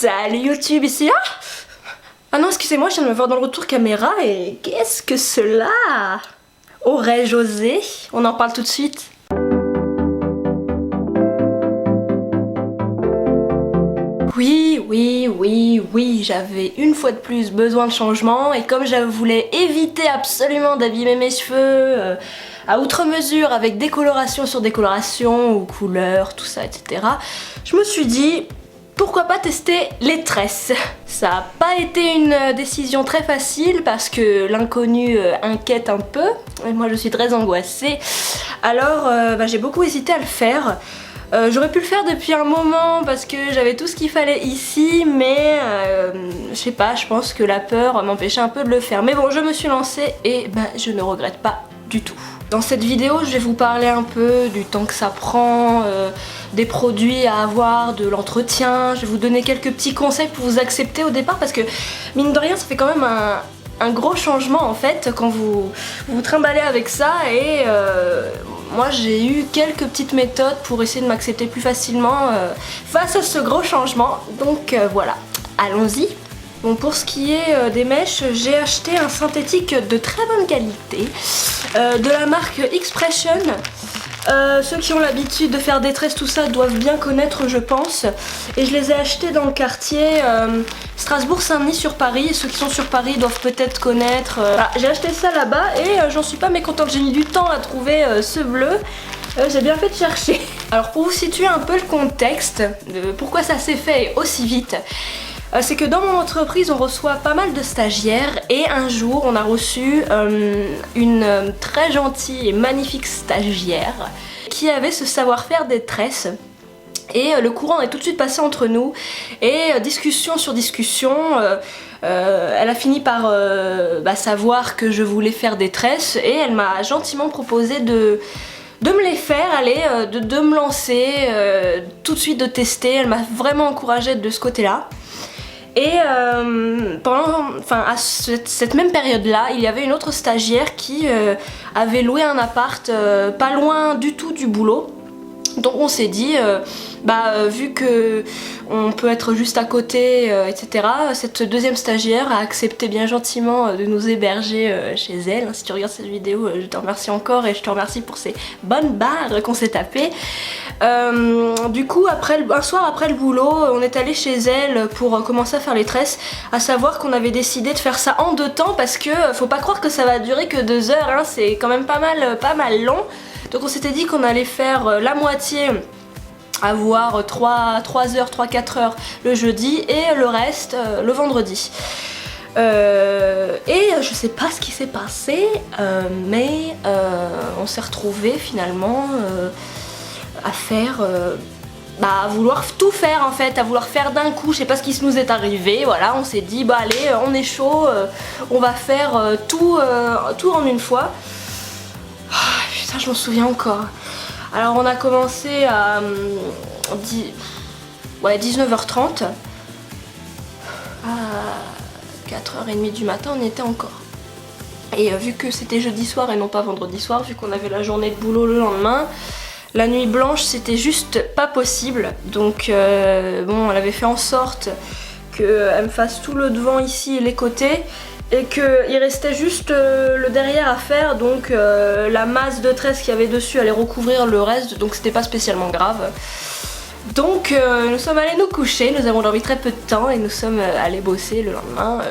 Salut YouTube, ici Ah non, excusez-moi, je viens de me voir dans le retour caméra et qu'est-ce que cela? Aurais-je osé? On en parle tout de suite. Oui, j'avais une fois de plus besoin de changement et comme je voulais éviter absolument d'abîmer mes cheveux à outre mesure avec décoloration sur décoloration ou couleur, tout ça, etc. Je me suis dit, pourquoi pas tester les tresses? Ça n'a pas été une décision très facile parce que l'inconnu inquiète un peu et moi je suis très angoissée. Alors j'ai beaucoup hésité à le faire. J'aurais pu le faire depuis un moment parce que j'avais tout ce qu'il fallait ici, mais je sais pas, je pense que la peur m'empêchait un peu de le faire. Mais bon, je me suis lancée et je ne regrette pas du tout. Dans cette vidéo, je vais vous parler un peu du temps que ça prend, des produits à avoir, de l'entretien. Je vais vous donner quelques petits conseils pour vous accepter au départ parce que mine de rien, ça fait quand même un gros changement en fait quand vous vous trimballez avec ça et moi j'ai eu quelques petites méthodes pour essayer de m'accepter plus facilement face à ce gros changement. Donc voilà, allons-y. Bon, pour ce qui est des mèches, j'ai acheté un synthétique de très bonne qualité de la marque Expression. Ceux qui ont l'habitude de faire des tresses, tout ça, doivent bien connaître, je pense. Et je les ai achetés dans le quartier Strasbourg-Saint-Denis sur Paris. Et ceux qui sont sur Paris doivent peut-être connaître. Voilà, j'ai acheté ça là-bas et j'en suis pas mécontente. J'ai mis du temps à trouver ce bleu. J'ai bien fait de chercher. Alors pour vous situer un peu le contexte de pourquoi ça s'est fait aussi vite, c'est que dans mon entreprise on reçoit pas mal de stagiaires et un jour on a reçu une très gentille et magnifique stagiaire qui avait ce savoir-faire des tresses et le courant est tout de suite passé entre nous et discussion sur discussion elle a fini par savoir que je voulais faire des tresses et elle m'a gentiment proposé de me les faire, de me lancer, tout de suite de tester. Elle m'a vraiment encouragée de ce côté-là. Et à cette même période-là, il y avait une autre stagiaire qui avait loué un appart pas loin du tout du boulot. Donc on s'est dit, vu que on peut être juste à côté, etc. Cette deuxième stagiaire a accepté bien gentiment de nous héberger chez elle. Si tu regardes cette vidéo, je te remercie encore et je te remercie pour ces bonnes barres qu'on s'est tapées. Du coup, un soir après le boulot, on est allé chez elle pour commencer à faire les tresses. À savoir qu'on avait décidé de faire ça en 2 temps parce que faut pas croire que ça va durer que 2 heures, hein, c'est quand même pas mal long. Donc on s'était dit qu'on allait faire la moitié, avoir 3-4 heures le jeudi et le reste le vendredi. Et je sais pas ce qui s'est passé, mais on s'est retrouvés finalement à faire... à vouloir tout faire en fait, à vouloir faire d'un coup, je sais pas ce qui nous est arrivé, voilà, on s'est dit allez, on est chaud, on va faire tout en une fois. Putain, je m'en souviens encore. Alors on a commencé à 19h30. À 4h30 du matin, on y était encore. Et vu que c'était jeudi soir et non pas vendredi soir, vu qu'on avait la journée de boulot le lendemain, la nuit blanche c'était juste pas possible. Donc elle avait fait en sorte qu'elle me fasse tout le devant ici et les côtés. Et qu'il restait juste le derrière à faire, donc la masse de tresses qu'il y avait dessus allait recouvrir le reste, donc c'était pas spécialement grave. Donc nous sommes allés nous coucher, nous avons dormi très peu de temps et nous sommes allés bosser le lendemain,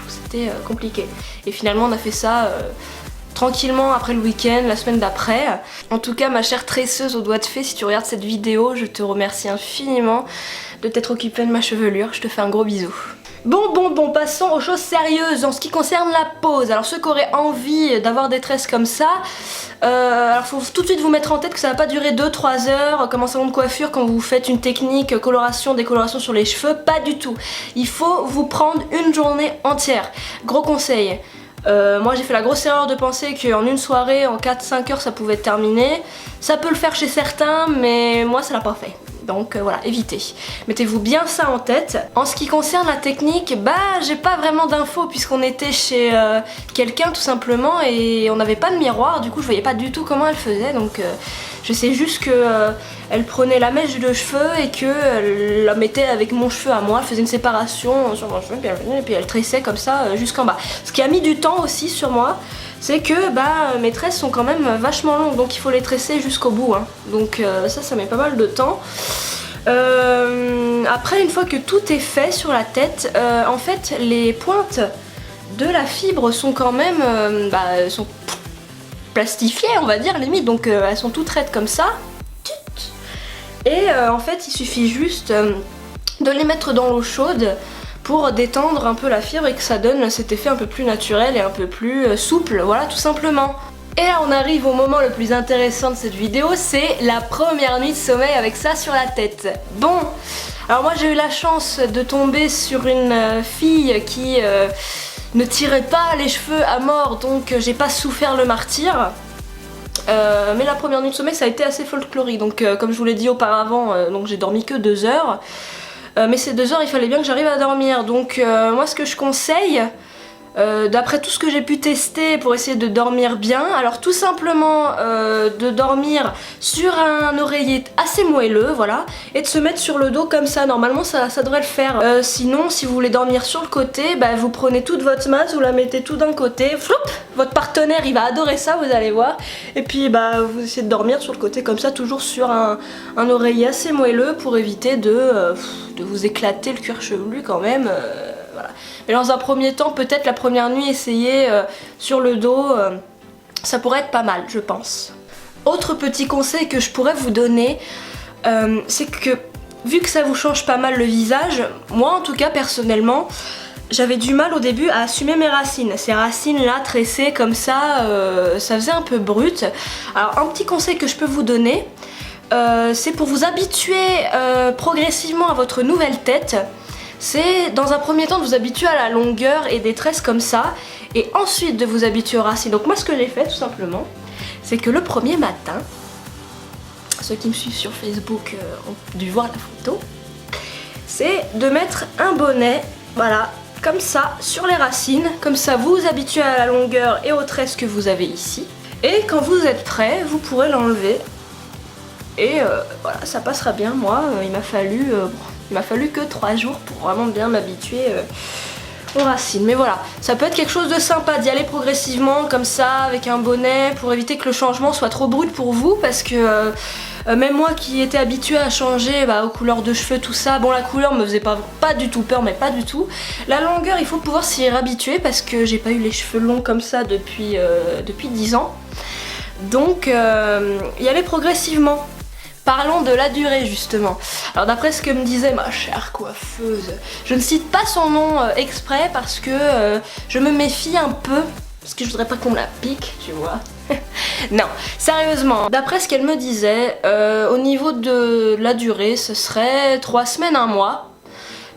c'était compliqué. Et finalement on a fait ça tranquillement après le week-end, la semaine d'après. En tout cas ma chère tresseuse aux doigts de fée, si tu regardes cette vidéo, je te remercie infiniment de t'être occupée de ma chevelure, je te fais un gros bisou. Bon, passons aux choses sérieuses en ce qui concerne la pose. Alors ceux qui auraient envie d'avoir des tresses comme ça, alors faut tout de suite vous mettre en tête que ça va pas durer 2-3 heures comme un salon de coiffure quand vous faites une technique coloration, décoloration sur les cheveux, pas du tout. Il faut vous prendre une journée entière. Gros conseil. Moi j'ai fait la grosse erreur de penser qu'en une soirée, en 4-5 heures ça pouvait être terminé. Ça peut le faire chez certains, mais moi ça l'a pas fait. Donc voilà, évitez. Mettez-vous bien ça en tête. En ce qui concerne la technique, j'ai pas vraiment d'infos puisqu'on était chez quelqu'un tout simplement et on n'avait pas de miroir, du coup je voyais pas du tout comment elle faisait, donc Je sais juste que elle prenait la mèche de cheveux et qu'elle la mettait avec mon cheveu à moi, elle faisait une séparation sur mon cheveu et puis elle tressait comme ça jusqu'en bas. Ce qui a mis du temps aussi sur moi, c'est que mes tresses sont quand même vachement longues, donc il faut les tresser jusqu'au bout, hein. Donc ça met pas mal de temps. Après, une fois que tout est fait sur la tête, en fait les pointes de la fibre sont quand même sont plastifiées, on va dire, limite, donc elles sont toutes raides comme ça. Et en fait il suffit juste de les mettre dans l'eau chaude pour détendre un peu la fibre et que ça donne cet effet un peu plus naturel et un peu plus souple, voilà, tout simplement. Et là on arrive au moment le plus intéressant de cette vidéo, c'est la première nuit de sommeil avec ça sur la tête. Bon, alors moi j'ai eu la chance de tomber sur une fille qui ne tirait pas les cheveux à mort, donc j'ai pas souffert le martyre. Mais la première nuit de sommeil ça a été assez folklorique, donc comme je vous l'ai dit auparavant, donc j'ai dormi que 2 heures. Mais ces 2 heures il fallait bien que j'arrive à dormir, donc moi ce que je conseille, d'après tout ce que j'ai pu tester pour essayer de dormir bien, alors tout simplement de dormir sur un oreiller assez moelleux, voilà, et de se mettre sur le dos comme ça, normalement ça devrait le faire. Sinon si vous voulez dormir sur le côté, vous prenez toute votre masse, vous la mettez tout d'un côté, floup, votre partenaire il va adorer ça, vous allez voir, et puis vous essayez de dormir sur le côté comme ça, toujours sur un oreiller assez moelleux pour éviter de vous éclater le cuir chevelu quand même. Voilà. Mais dans un premier temps, peut-être la première nuit, essayer sur le dos, ça pourrait être pas mal, je pense. Autre petit conseil que je pourrais vous donner, c'est que vu que ça vous change pas mal le visage, moi en tout cas personnellement, j'avais du mal au début à assumer mes racines. Ces racines là tressées comme ça, ça faisait un peu brut. Alors un petit conseil que je peux vous donner, c'est pour vous habituer progressivement à votre nouvelle tête. C'est dans un premier temps de vous habituer à la longueur et des tresses comme ça, et ensuite de vous habituer aux racines. Donc moi ce que j'ai fait tout simplement, c'est que le premier matin, ceux qui me suivent sur Facebook ont dû voir la photo, c'est de mettre un bonnet, voilà, comme ça, sur les racines, comme ça vous vous habituez à la longueur et aux tresses que vous avez ici. Et quand vous êtes prêt, vous pourrez l'enlever. Et voilà, ça passera bien. Moi, il m'a fallu que 3 jours pour vraiment bien m'habituer aux racines. Mais voilà, ça peut être quelque chose de sympa d'y aller progressivement comme ça, avec un bonnet, pour éviter que le changement soit trop brut pour vous, parce que même moi qui étais habituée à changer aux couleurs de cheveux, tout ça, bon la couleur me faisait pas du tout peur, mais pas du tout. La longueur, il faut pouvoir s'y réhabituer, parce que j'ai pas eu les cheveux longs comme ça depuis 10 ans. Donc y aller progressivement. Parlons de la durée justement. Alors d'après ce que me disait ma chère coiffeuse, je ne cite pas son nom exprès parce que je me méfie un peu, parce que je voudrais pas qu'on me la pique, tu vois. Non, sérieusement, d'après ce qu'elle me disait, au niveau de la durée, ce serait 3 semaines, 1 mois.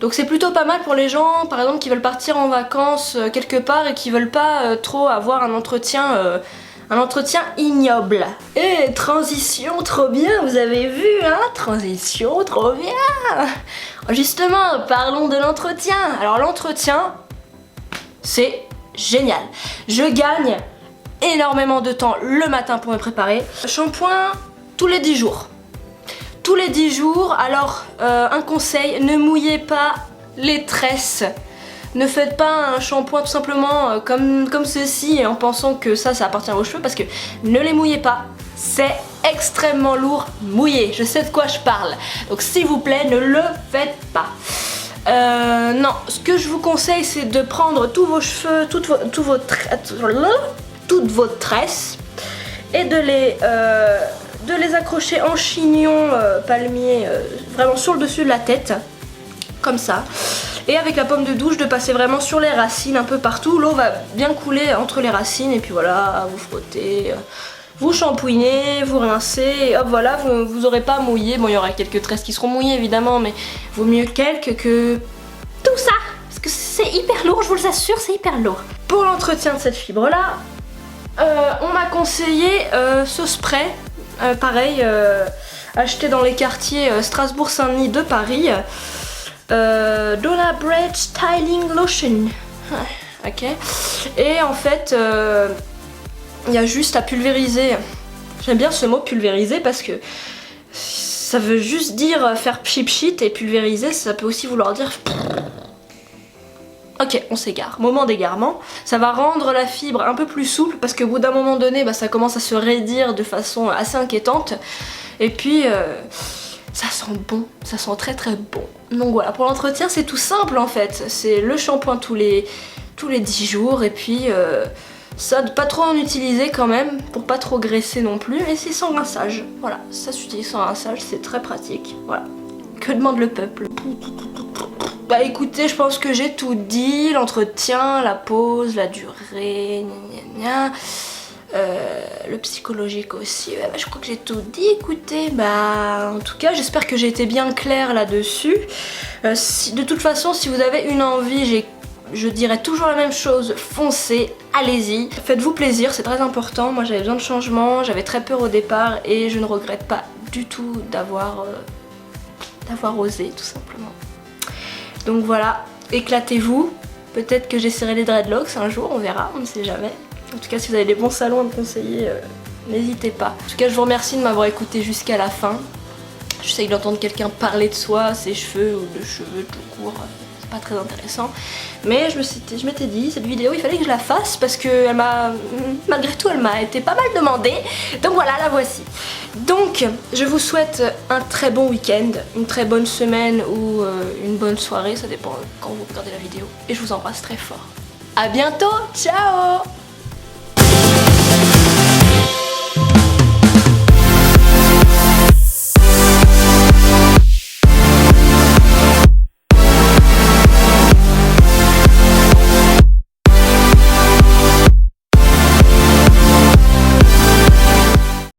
Donc c'est plutôt pas mal pour les gens, par exemple, qui veulent partir en vacances quelque part et qui veulent pas trop avoir un entretien ignoble. Et transition, trop bien, vous avez vu, hein? Transition, trop bien. Justement, parlons de l'entretien. Alors l'entretien, c'est génial. Je gagne énormément de temps le matin pour me préparer. Shampoing tous les 10 jours. Tous les 10 jours, alors un conseil, ne mouillez pas les tresses. Ne faites pas un shampoing tout simplement comme ceci en pensant que ça appartient à vos cheveux, parce que ne les mouillez pas. C'est extrêmement lourd mouillé, je sais de quoi je parle. Donc s'il vous plaît, ne le faites pas. Non, ce que je vous conseille, c'est de prendre tous vos cheveux, toutes vos tresses, et de les accrocher en chignon palmier, vraiment sur le dessus de la tête, comme ça. Et avec la pomme de douche, de passer vraiment sur les racines un peu partout. L'eau va bien couler entre les racines, et puis voilà, vous frottez, vous shampouinez, vous rincez, et hop voilà, vous aurez pas mouillé. Bon, il y aura quelques tresses qui seront mouillées évidemment, mais vaut mieux quelques que tout ça, parce que c'est hyper lourd, je vous l'assure, c'est hyper lourd. Pour l'entretien de cette fibre là, on m'a conseillé ce spray, pareil, acheté dans les quartiers Strasbourg-Saint-Denis de Paris. Dollar Bread Styling Lotion. Ok. Et en fait, il y a juste à pulvériser J'aime bien ce mot pulvériser parce que ça veut juste dire faire pchit pchit, et pulvériser ça peut aussi vouloir dire... Ok, on s'égare. Moment d'égarement. Ça va rendre la fibre un peu plus souple parce qu'au bout d'un moment donné, ça commence à se raidir de façon assez inquiétante. Et puis, ça sent bon. Ça sent très très bon. Donc voilà, pour l'entretien, c'est tout simple en fait. C'est le shampoing tous les 10 jours et puis ça, de pas trop en utiliser quand même pour pas trop graisser non plus. Et c'est sans rinçage. Voilà, ça s'utilise sans rinçage, c'est très pratique. Voilà. Que demande le peuple? Bah écoutez, je pense que j'ai tout dit, l'entretien, la pause, la durée, gna gna gna. Le psychologique aussi, je crois que j'ai tout dit. Écoutez, en tout cas j'espère que j'ai été bien claire là-dessus. De toute façon, si vous avez une envie, je dirais toujours la même chose, foncez, allez-y, faites-vous plaisir, c'est très important. Moi j'avais besoin de changement, j'avais très peur au départ et je ne regrette pas du tout d'avoir osé tout simplement. Donc voilà, éclatez-vous. Peut-être que j'essaierai les dreadlocks un jour, on verra, on ne sait jamais. En tout cas, si vous avez des bons salons à me conseiller, n'hésitez pas. En tout cas, je vous remercie de m'avoir écouté jusqu'à la fin. J'essaye d'entendre quelqu'un parler de soi, ses cheveux ou de cheveux tout court. C'est pas très intéressant. Mais je m'étais dit, cette vidéo, il fallait que je la fasse parce que malgré tout, elle m'a été pas mal demandée. Donc voilà, la voici. Donc, je vous souhaite un très bon week-end, une très bonne semaine ou une bonne soirée, ça dépend quand vous regardez la vidéo. Et je vous embrasse très fort. À bientôt, ciao!